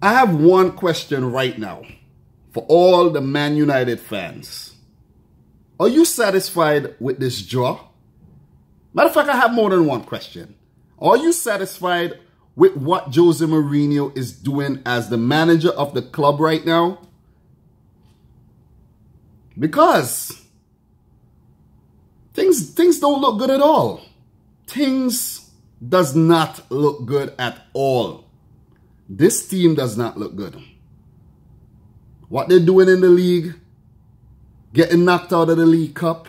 I have one question right now for all the Man United fans. Are you satisfied with this draw? Matter of fact, I have more than one question. Are you satisfied with what Jose Mourinho is doing as the manager of the club right now? Because things don't look good at all. Things does not look good at all. This team does not look good. What they're doing in the league, getting knocked out of the League Cup,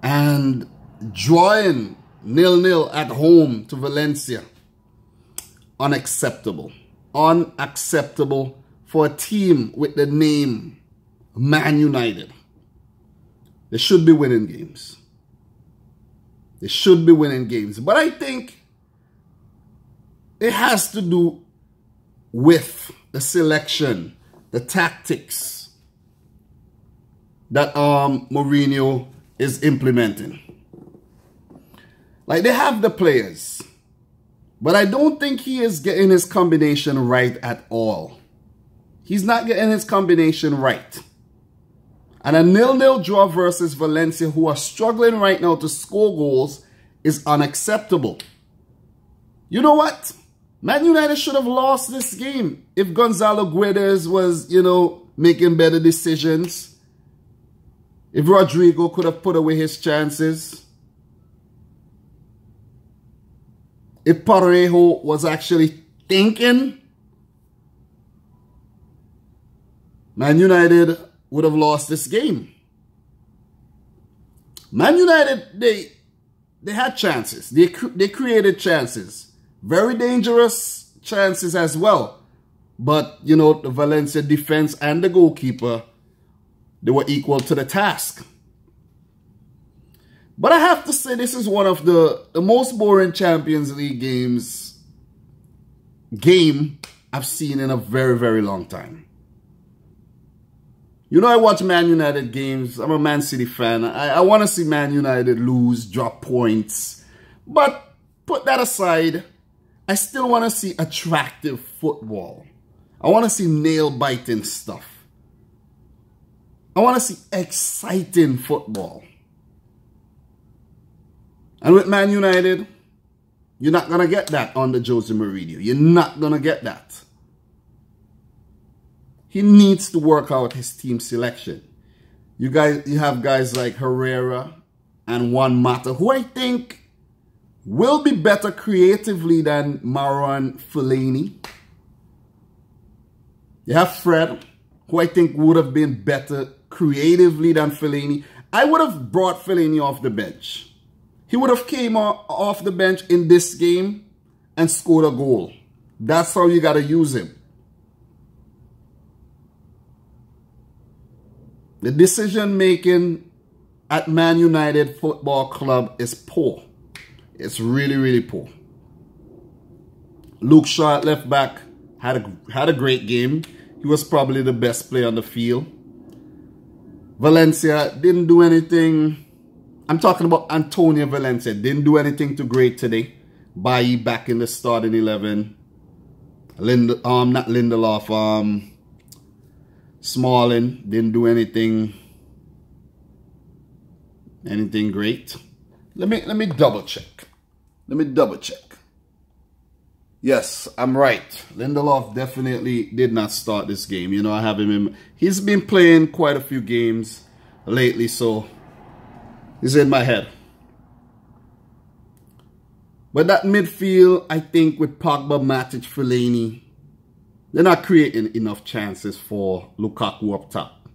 and drawing 0-0 at home to Valencia. Unacceptable. Unacceptable for a team with the name Man United. They should be winning games. They should be winning games. But I think it has to do with the selection, the tactics that Mourinho is implementing. Like, they have the players, but I don't think he is getting his combination right at all. He's not getting his combination right. And a 0-0 draw versus Valencia, who are struggling right now to score goals, is unacceptable. You know what? Man United should have lost this game if Gonzalo Guedes was, making better decisions. If Rodrigo could have put away his chances. If Parejo was actually thinking, Man United would have lost this game. Man United, they had chances. They created chances. Very dangerous chances as well. But, the Valencia defense and the goalkeeper, they were equal to the task. But I have to say, this is one of the most boring Champions League game I've seen in a very, very long time. I watch Man United games. I'm a Man City fan. I want to see Man United lose, drop points. But put that aside, I still want to see attractive football. I want to see nail-biting stuff. I want to see exciting football. And with Man United, you're not going to get that under Jose Mourinho. You're not going to get that. He needs to work out his team selection. You have guys like Herrera and Juan Mata, who I think will be better creatively than Marouane Fellaini. You have Fred, who I think would have been better creatively than Fellaini. I would have brought Fellaini off the bench. He would have came off the bench in this game and scored a goal. That's how you got to use him. The decision-making at Man United Football Club is poor. It's really, really poor. Luke Shaw at left back had a great game. He was probably the best player on the field. Valencia didn't do anything. I'm talking about Antonio Valencia. Didn't do anything too great today. Bailly back in the starting 11. Not Lindelof. Smalling didn't do anything great. Let me double check. Yes, I'm right. Lindelof definitely did not start this game. I have him in. He's been playing quite a few games lately, so he's in my head. But that midfield, I think, with Pogba, Matic, Fellaini, they're not creating enough chances for Lukaku up top,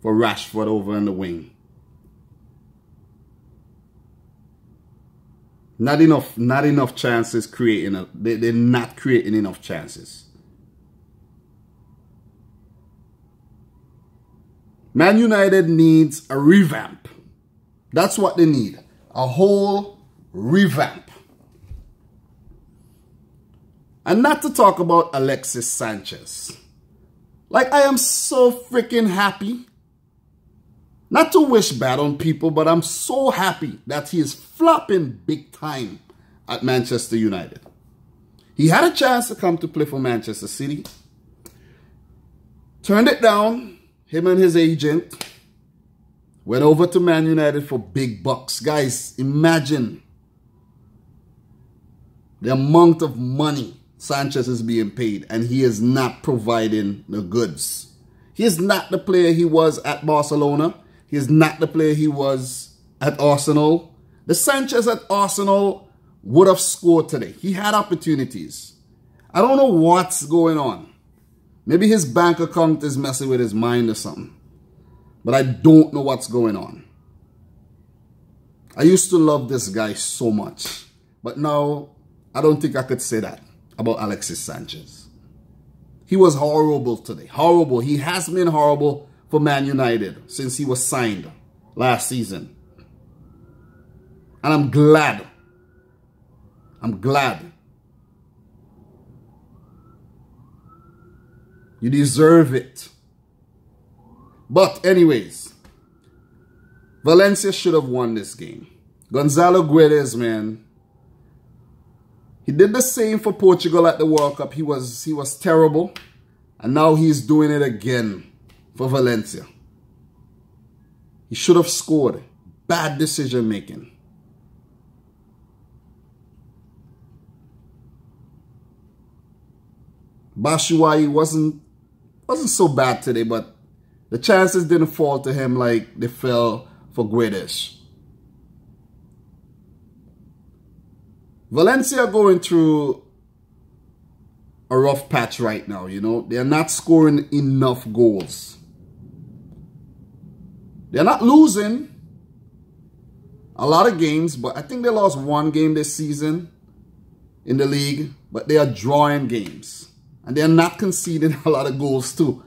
for Rashford over in the wing. Not enough chances creating. They're not creating enough chances. Man United needs a revamp. That's what they need. A whole revamp. And not to talk about Alexis Sanchez. Like, I am so freaking happy. Not to wish bad on people, but I'm so happy that he is flopping big time at Manchester United. He had a chance to come to play for Manchester City. Turned it down. Him and his agent went over to Man United for big bucks. Guys, imagine the amount of money Sanchez is being paid, and he is not providing the goods. He is not the player he was at Barcelona. He is not the player he was at Arsenal. The Sanchez at Arsenal would have scored today. He had opportunities. I don't know what's going on. Maybe his bank account is messing with his mind or something. But I don't know what's going on. I used to love this guy so much. But now, I don't think I could say that about Alexis Sanchez. He was horrible today. Horrible. He has been horrible for Man United since he was signed last season. And I'm glad. I'm glad. You deserve it. But anyways, Valencia should have won this game. Gonzalo Guedes, man, he did the same for Portugal at the World Cup. He was terrible. And now he's doing it again for Valencia. He should have scored. Bad decision making. Batshuayi wasn't so bad today, but the chances didn't fall to him like they fell for Guedes. Valencia going through a rough patch right now, you know. They're not scoring enough goals. They're not losing a lot of games, but I think they lost one game this season in the league, but they are drawing games. And they're not conceding a lot of goals too.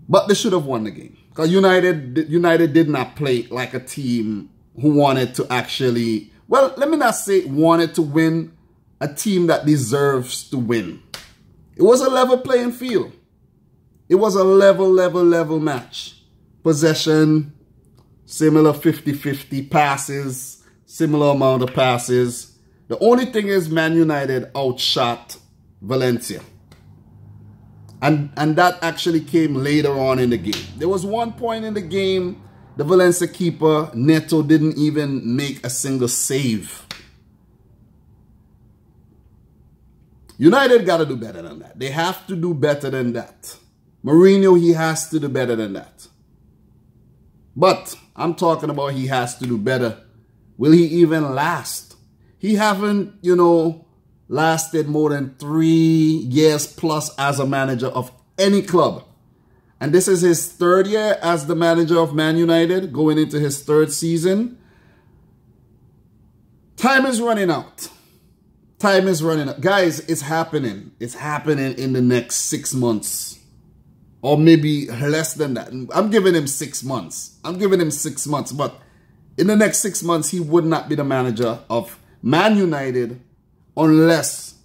But they should have won the game. Because United did not play like a team who wanted to actually... Well, let me not say wanted to win, a team that deserves to win. It was a level playing field. It was a level match. Possession, similar 50-50 passes, similar amount of passes. The only thing is Man United outshot Valencia. And that actually came later on in the game. There was one point in the game, the Valencia keeper, Neto, didn't even make a single save. United got to do better than that. They have to do better than that. Mourinho, he has to do better than that. But I'm talking about he has to do better. Will he even last? He haven't, you know, lasted more than 3 years plus as a manager of any club. And this is his 3rd year as the manager of Man United, going into his 3rd season. Time is running out. Time is running out. Guys, it's happening. It's happening in the next 6 months. Or maybe less than that. I'm giving him 6 months. I'm giving him 6 months. But in the next 6 months, he would not be the manager of Man United unless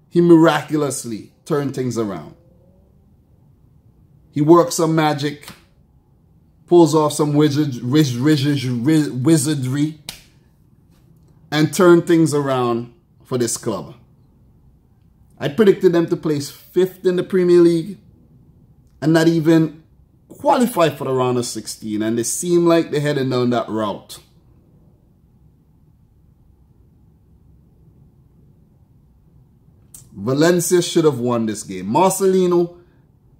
he miraculously turned things around. He works some magic, pulls off some wizardry, and turn things around for this club. I predicted them to place 5th in the Premier League and not even qualify for the round of 16. And they seem like they're heading down that route. Valencia should have won this game. Marcelino,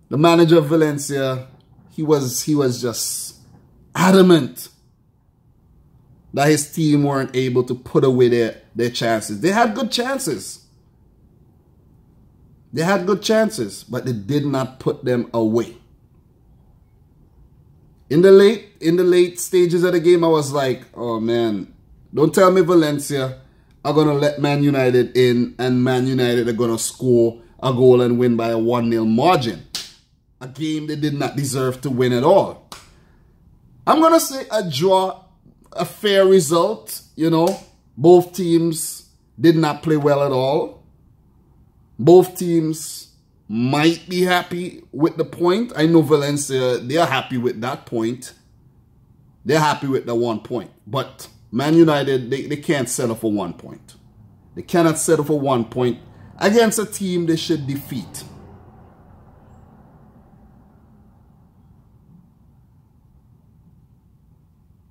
the manager of Valencia, he was just adamant that his team weren't able to put away their chances. They had good chances. They had good chances, but they did not put them away. In the late stages of the game, I was like, oh man, don't tell me Valencia are going to let Man United in and Man United are going to score a goal and win by a 1-0 margin. A game they did not deserve to win at all. I'm going to say a draw, a fair result, you know. Both teams did not play well at all. Both teams might be happy with the point. I know Valencia, they are happy with that point. They're happy with the 1 point. But Man United, they can't settle for 1 point. They cannot settle for 1 point against a team they should defeat.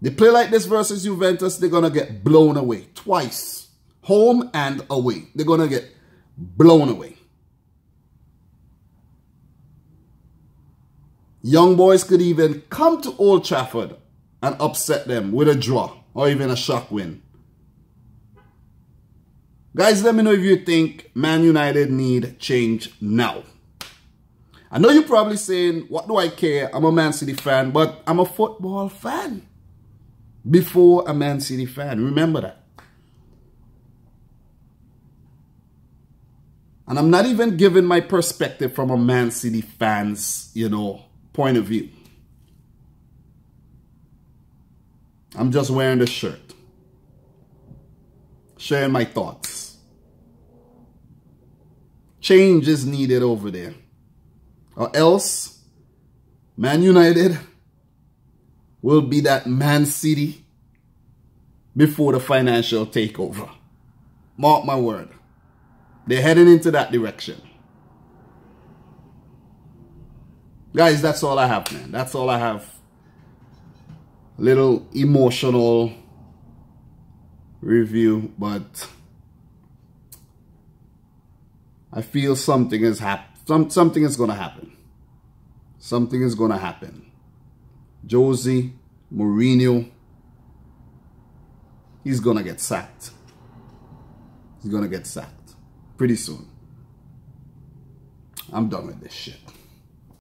They play like this versus Juventus, they're going to get blown away twice. Home and away. They're going to get blown away. Young boys could even come to Old Trafford and upset them with a draw or even a shock win. Guys, let me know if you think Man United need change now. I know you're probably saying, what do I care? I'm a Man City fan, but I'm a football fan before a Man City fan. Remember that. And I'm not even giving my perspective from a Man City fan's, point of view. I'm just wearing the shirt. Sharing my thoughts. Change is needed over there. Or else, Man United will be that Man City before the financial takeover. Mark my word. They're heading into that direction. Guys, that's all I have, man. That's all I have. Little emotional review, but I feel something is something is going to happen. Something is going to happen. Jose Mourinho, he's going to get sacked. He's going to get sacked pretty soon. I'm done with this shit.